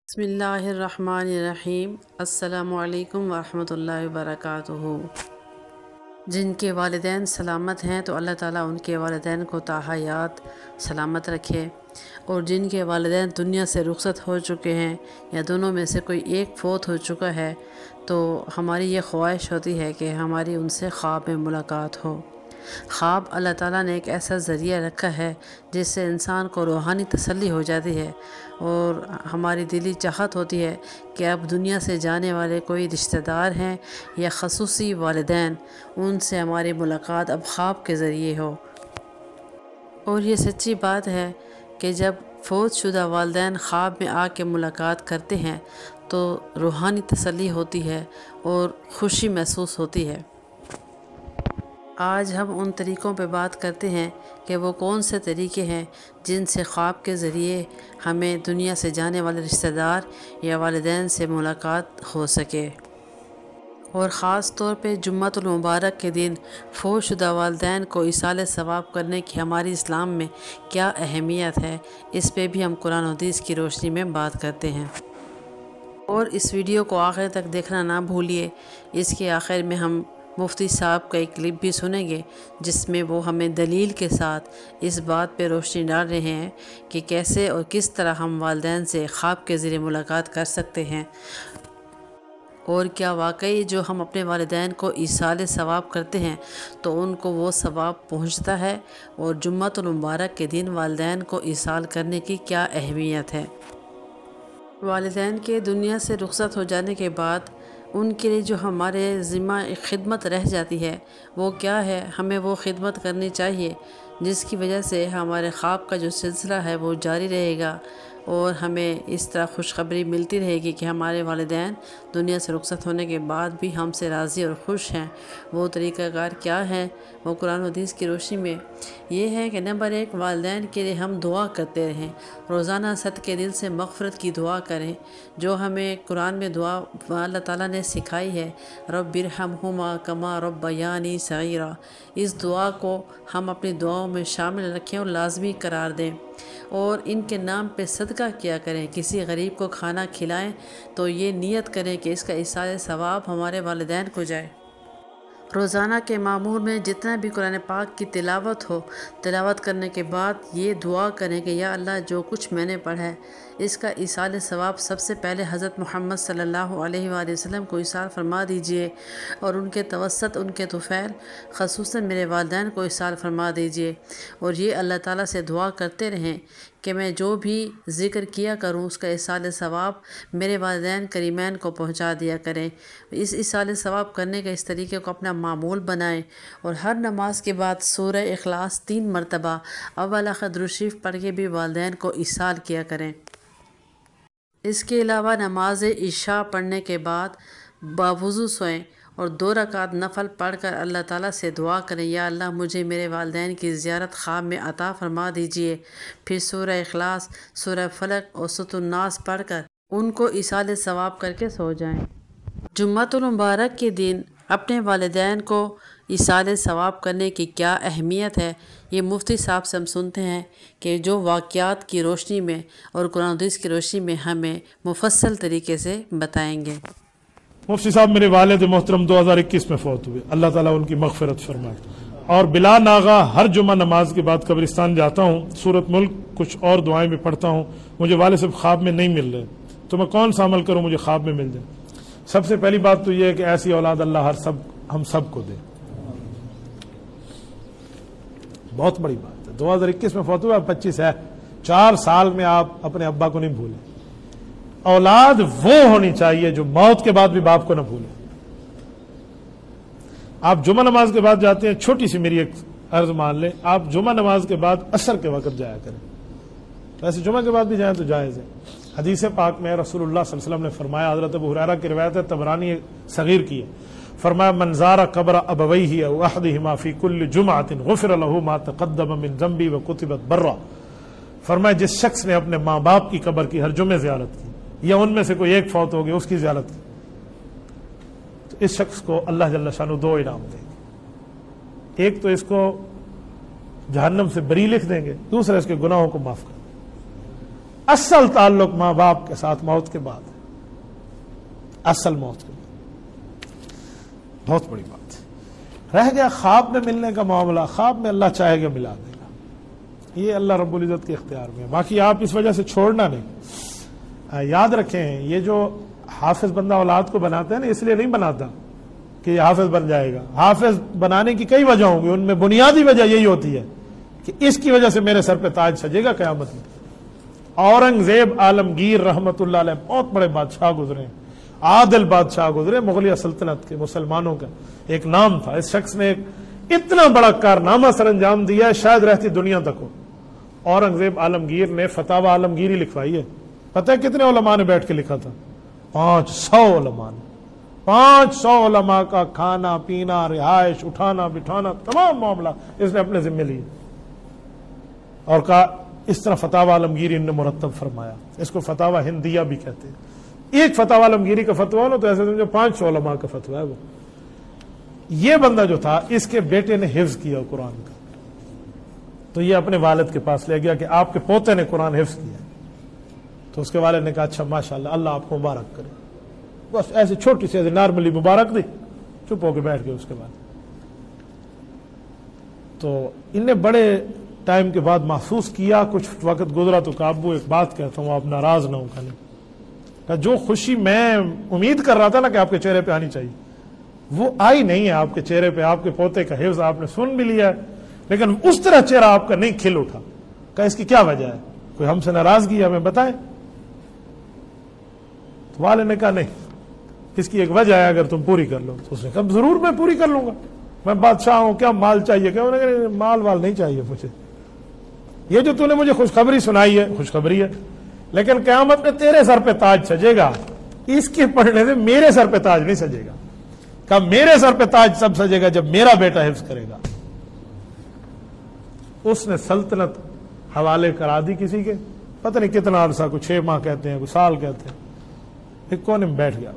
بسم اللہ الرحمن الرحیم۔ السلام علیکم ورحمۃ اللہ وبرکاتہ۔ جن کے والدین سلامت ہیں تو اللہ تعالیٰ ان کے والدین کو تا حیات سلامت رکھے، اور جن کے والدین دنیا سے رخصت ہو چکے ہیں یا دونوں میں سے کوئی ایک فوت ہو چکا ہے تو ہماری یہ خواہش ہوتی ہے کہ ہماری ان سے خواب میں ملاقات ہو۔ خواب اللہ تعالیٰ نے ایک ایسا ذریعہ رکھا ہے جس سے انسان کو روحانی تسلی ہو جاتی ہے، اور ہماری دلی چاہت ہوتی ہے کہ اب دنیا سے جانے والے کوئی رشتہ دار ہیں یا خصوصی والدین، ان سے ہماری ملاقات اب خواب کے ذریعے ہو۔ اور یہ سچی بات ہے کہ جب فوت شدہ والدین خواب میں آ کے ملاقات کرتے ہیں تو روحانی تسلی ہوتی ہے اور خوشی محسوس ہوتی ہے۔ آج ہم ان طریقوں پہ بات کرتے ہیں کہ وہ کون سے طریقے ہیں جن سے خواب کے ذریعے ہمیں دنیا سے جانے والے رشتہ دار یا والدین سے ملاقات ہو سکے، اور خاص طور پہ جمعۃ المبارک کے دن فوت شدہ والدین کو ایصال ثواب کرنے کی ہماری اسلام میں کیا اہمیت ہے، اس پہ بھی ہم قرآن و حدیث کی روشنی میں بات کرتے ہیں۔ اور اس ویڈیو کو آخر تک دیکھنا نہ بھولیے۔ اس کے آخر میں ہم مفتی صاحب کا ایک کلپ بھی سنیں گے جس میں وہ ہمیں دلیل کے ساتھ اس بات پہ روشنی ڈال رہے ہیں کہ کیسے اور کس طرح ہم والدین سے خواب کے ذریعے ملاقات کر سکتے ہیں، اور کیا واقعی جو ہم اپنے والدین کو ایصال ثواب کرتے ہیں تو ان کو وہ ثواب پہنچتا ہے، اور جمعۃ المبارک کے دن والدین کو ایصال کرنے کی کیا اہمیت ہے۔ والدین کے دنیا سے رخصت ہو جانے کے بعد ان کے لیے جو ہمارے ذمہ ایک خدمت رہ جاتی ہے وہ کیا ہے، ہمیں وہ خدمت کرنی چاہیے جس کی وجہ سے ہمارے خواب کا جو سلسلہ ہے وہ جاری رہے گا، اور ہمیں اس طرح خوشخبری ملتی رہے گی کہ ہمارے والدین دنیا سے رخصت ہونے کے بعد بھی ہم سے راضی اور خوش ہیں۔ وہ طریقہ کار کیا ہے، وہ قرآن و حدیث کی روشنی میں یہ ہے کہ نمبر 1، والدین کے لیے ہم دعا کرتے رہیں، روزانہ صدقے دل سے مغفرت کی دعا کریں، جو ہمیں قرآن میں دعا اللہ تعالیٰ نے سکھائی ہے، رب ارحمہما کما ربیانی صغیرا۔ اس دعا کو ہم اپنی دعاؤں میں شامل رکھیں اور لازمی قرار دیں، اور ان کے نام پہ صدقہ کیا کریں، کسی غریب کو کھانا کھلائیں تو یہ نیت کریں کہ اس کا ایصال ثواب ہمارے والدین کو جائے۔ روزانہ کے معمول میں جتنا بھی قرآن پاک کی تلاوت ہو، تلاوت کرنے کے بعد یہ دعا کریں کہ یا اللہ جو کچھ میں نے پڑھا ہے اس کا ایصال ثواب سب سے پہلے حضرت محمد صلی اللہ علیہ وآلہ وسلم کو ایصال فرما دیجئے، اور ان کے توسط، ان کے طفیل خصوصاً میرے والدین کو ایصال فرما دیجئے، اور یہ اللہ تعالیٰ سے دعا کرتے رہیں کہ میں جو بھی ذکر کیا کروں اس کا ایصال ثواب میرے والدین کریمین کو پہنچا دیا کریں۔ اس ایصال ثواب کرنے کے اس طریقے کو اپنا معمول بنائیں، اور ہر نماز کے بعد سورہ اخلاص 3 مرتبہ اول آخر درود شریف پڑھ کے بھی والدین کو ایصال کیا کریں۔ اس کے علاوہ نماز عشاء پڑھنے کے بعد باوضو سوئیں اور 2 رکعت نفل پڑھ کر اللہ تعالیٰ سے دعا کریں، یا اللہ مجھے میرے والدین کی زیارت خواب میں عطا فرما دیجئے۔ پھر سورہ اخلاص، سورہ فلق اور سورۃ الناس پڑھ کر ان کو ایصال ثواب کر کے سو جائیں۔ جمعۃ المبارک کے دن اپنے والدین کو ایصال ثواب کرنے کی کیا اہمیت ہے، یہ مفتی صاحب سے ہم سنتے ہیں کہ جو واقعات کی روشنی میں اور قرآن حدیث کی روشنی میں ہمیں مفصل طریقے سے بتائیں گے۔ مفتی صاحب میرے والد محترم 2021 میں فوت ہوئے، اللہ تعالیٰ ان کی مغفرت فرمائے، اور بلا ناغہ ہر جمعہ نماز کے بعد قبرستان جاتا ہوں، سورۃ ملک کچھ اور دعائیں بھی پڑھتا ہوں، مجھے والد صاحب خواب میں نہیں مل رہے، تو میں کون سا عمل کروں مجھے خواب میں مل جائے؟ سب سے پہلی بات تو یہ ہے کہ ایسی اولاد اللہ ہم سب کو دے، بہت بڑی بات ہے۔ 2021 میں فوت ہوا، 25 ہے، 4 سال میں آپ اپنے ابا کو نہیں بھولیں۔ اولاد وہ ہونی چاہیے جو موت کے بعد بھی باپ کو نہ بھولے۔ آپ جمعہ نماز کے بعد جاتے ہیں، چھوٹی سی میری ایک عرض مان لیں، آپ جمعہ نماز کے بعد عصر کے وقت جایا کریں، ویسے جمعہ کے بعد بھی جائیں تو جائز ہے۔ حدیث پاک میں رسول اللہ صلی اللہ علیہ وسلم نے فرمایا، حضرت ابو ہریرہ کی روایت ہے، طبرانی صغیر کی ہے، فرمایا من زار قبر ابویہ او احدہما فی کل جمعۃ غفر لہ ما تقدم من ذنبہ وکتبت برا۔ فرمایا جس شخص نے اپنے ماں باپ کی قبر کی ہر جمعے زیارت کی، یا ان میں سے کوئی ایک فوت ہو گیا اس کی زیارت کی، تو اس شخص کو اللہ جل شانہ 2 انعام دیں گے، ایک تو اس کو جہنم سے بری لکھ دیں گے، دوسرا اس کے گناہوں کو معاف کر دیں گے۔ असल ताल्लुक माँ बाप के साथ मौत के बाद है, असल मौत के बाद। बहुत बड़ी बात है। रह गया ख्वाब में मिलने का मामला, ख्वाब में अल्लाह चाहेगा मिला देगा, ये अल्लाह रब्बुल इज़्ज़त के इख्तियार में है। बाकी आप इस वजह से छोड़ना नहीं। याद रखें, ये जो हाफिज बंदा औलाद को बनाते हैं ना, इसलिए नहीं बनाता कि ये हाफिज बन जाएगा। हाफिज बनाने की कई वजह होंगी, उनमें बुनियादी वजह यही होती है कि इसकी वजह से मेरे सर पे ताज सजेगा क़यामत में। औरंगजेब आलमगीर रहमतुल्लाह अलैह बहुत बड़े बादशाह गुजरे, आदिल बादशाह गुजरे, मुगलिया सल्तनत के मुसलमानों का एक नाम था। इस शख्स ने एक इतना बड़ा कारनामा सर अंजाम दिया है, शायद रहती दुनिया तक हो। औरंगजेब आलमगीर ने फतावा आलमगीरी लिखवाई है। पता है कितने उलमा ने बैठ के लिखा था? 500 उलमा ने। 500 उलमा का खाना पीना, रिहाइश, उठाना बिठाना, तमाम मामला इसने अपने जिम्मे लिए और कहा इस तरह फतावा आलमगीरी ने मुरत्तब फरमाया। इसको फतावा हिंदिया भी कहते हैं। एक फतावा आलमगीरी का फतवा हो तो ऐसे समझो 500 उलमा का फतवा है वो। ये बंदा जो था, इसके बेटे ने हिफ्ज किया कुरान का, तो ये अपने वालिद के पास ले गया कि आपके पोते ने कुरान हिफ्ज किया। तो उसके वालिद ने कहा अच्छा माशाल्लाह, अल्लाह आपको मुबारक करे। बस ऐसे छोटी सी नॉर्मली मुबारक दी, चुप होकर बैठ गए। उसके बाद तो इन्हें बड़े टाइम के बाद महसूस किया, कुछ वक्त गुजरा तो कहा अब्बू एक बात कहता हूँ, आप नाराज ना हो। कहा जो खुशी मैं उम्मीद कर रहा था ना कि आपके चेहरे पे आनी चाहिए, वो आई नहीं है आपके चेहरे पे। आपके पोते का हिफ्ज आपने सुन भी लिया है, लेकिन उस तरह चेहरा आपका नहीं खिल उठा। कहा इसकी क्या वजह है? कोई हमसे नाराजगी हमें बताएं। तो वाले ने कहा नहीं, इसकी एक वजह है, अगर तुम पूरी कर लो। तो उसने कहा जरूर मैं पूरी कर लूंगा, मैं बादशाह हूं, क्या माल चाहिए? क्या? उन्होंने कहा माल वाल नहीं चाहिए मुझे, ये जो तूने मुझे खुशखबरी सुनाई है खुशखबरी है, लेकिन क़यामत में तेरे सर पे ताज सजेगा, इसके पढ़ने से मेरे सर पे ताज नहीं सजेगा। कहा मेरे सर पे ताज सब सजेगा जब मेरा बेटा हिफ्ज करेगा। उसने सल्तनत हवाले करा दी किसी के, पता नहीं कितना अरसा, कुछ 6 माह कहते हैं, कुछ साल कहते हैं। एक कोने में बैठ गया।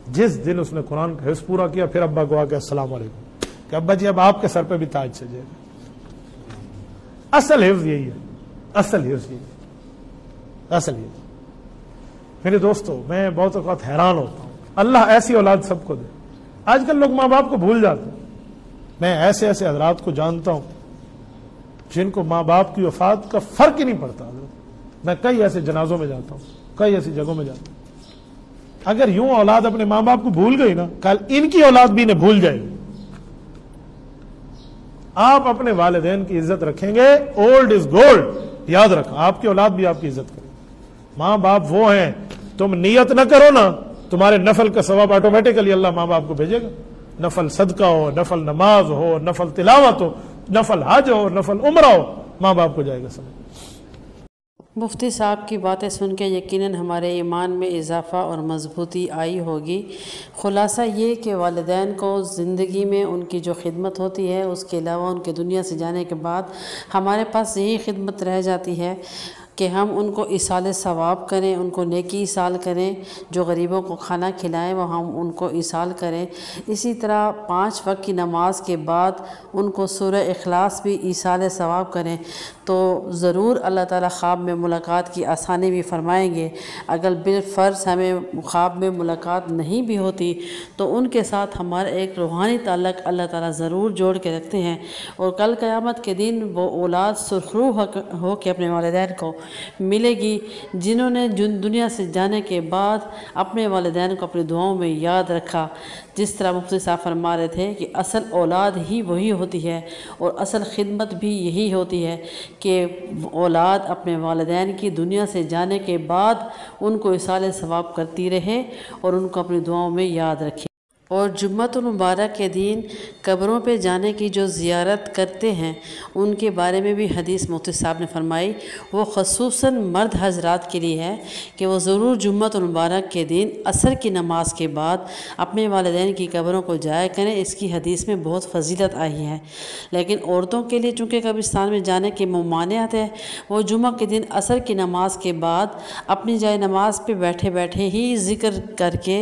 जिस दिन उसने कुरान का हिफ्ज पूरा किया, फिर अब्बा को आके अस्सलाम वालेकुम, कि अब्बा जी अब आपके सर पे भी ताज सजेगा। असल हिफ्ज यही है, असल हिफ्ज यही है, असल हिफ्ज। मेरे दोस्तों, मैं बहुत वक्त हैरान होता हूं, अल्लाह ऐसी औलाद सबको दे। आजकल लोग माँ बाप को भूल जाते हैं। मैं ऐसे ऐसे हजरात को जानता हूं जिनको माँ बाप की वफात का फर्क ही नहीं पड़ता। मैं कई ऐसे जनाजों में जाता हूं, कई ऐसी जगहों में जाता हूं। अगर यूं औलाद अपने माँ बाप को भूल गई ना, कल इनकी औलाद भी इन्हें भूल जाएगी। आप अपने वालिदैन की इज्जत रखेंगे, ओल्ड इज गोल्ड, याद रखो, आपकी औलाद भी आपकी इज्जत करेगी। माँ बाप वो हैं, तुम नियत न करो ना, तुम्हारे नफल का सवाब ऑटोमेटिकली अल्लाह माँ बाप को भेजेगा। नफल सदका हो, नफल नमाज हो, नफल तिलावत हो, नफल हज हो, नफल उम्रा हो, माँ बाप को जाएगा समझ। मुफ्ती साहब की बातें सुन के यकीनन हमारे ईमान में इजाफ़ा और मजबूती आई होगी। ख़ुलासा ये कि वालिदैन को ज़िंदगी में उनकी जो खिदमत होती है, उसके अलावा उनके दुनिया से जाने के बाद हमारे पास यही खिदमत रह जाती है कि हम उनको इसाले सवाब करें, उनको नेकी इसाल करें, जो गरीबों को खाना खिलाएं वो हम उनको इसाल करें। इसी तरह 5 वक्त की नमाज के बाद उनको सूरह इखलास भी इसाले सवाब करें, तो ज़रूर अल्लाह ताला ख्वाब में मुलाकात की आसानी भी फरमाएंगे। अगर बिलफ़र्ज़ हमें ख्वाब में मुलाकात नहीं भी होती तो उनके साथ हमारा एक रूहानी ताल्लुक़ अल्लाह ताला ज़रूर जोड़ के रखते हैं, और कल क़यामत के दिन वो औलाद सुरखरू हो के अपने वालिदैन को मिलेगी जिन्होंने दुनिया से जाने के बाद अपने वालिदैन को अपनी दुआओं में याद रखा। जिस तरह मुफ्ती साहब फरमा रहे थे कि असल औलाद ही वही होती है और असल खिदमत भी यही होती है कि औलाद अपने वालिदैन की दुनिया से जाने के बाद उनको इसाले सवाब करती रहे और उनको अपनी दुआओं में याद रखे। और जुम्मतुल मुबारक के दिन कब्रों पे जाने की जो ज़ियारत करते हैं उनके बारे में भी हदीस मुफ्ती साहब ने फरमाई, वो ख़ुसूसन मर्द हजरात के लिए है कि वो ज़रूर जुम्मतुल मुबारक के दिन असर की नमाज के बाद अपने वालिदैन की कब्रों को जाया करें। इसकी हदीस में बहुत फजीलत आई है। लेकिन औरतों के लिए चूँकि कब्रिस्तान में जाने की ममानियत है, वो जुम्मा के दिन असर की नमाज के बाद अपनी जाए नमाज पर बैठे बैठे ही ज़िक्र करके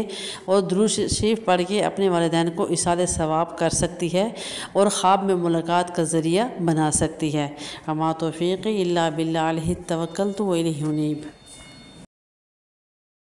और दुरूद शरीफ पढ़ के تاکہ اپنے والدین کو ایصال ثواب کر سکتی ہے اور خواب میں ملاقات کا ذریعہ بنا سکتی ہے۔ وما توفیقی الا باللہ علیہ توکلت و الیہ انیب۔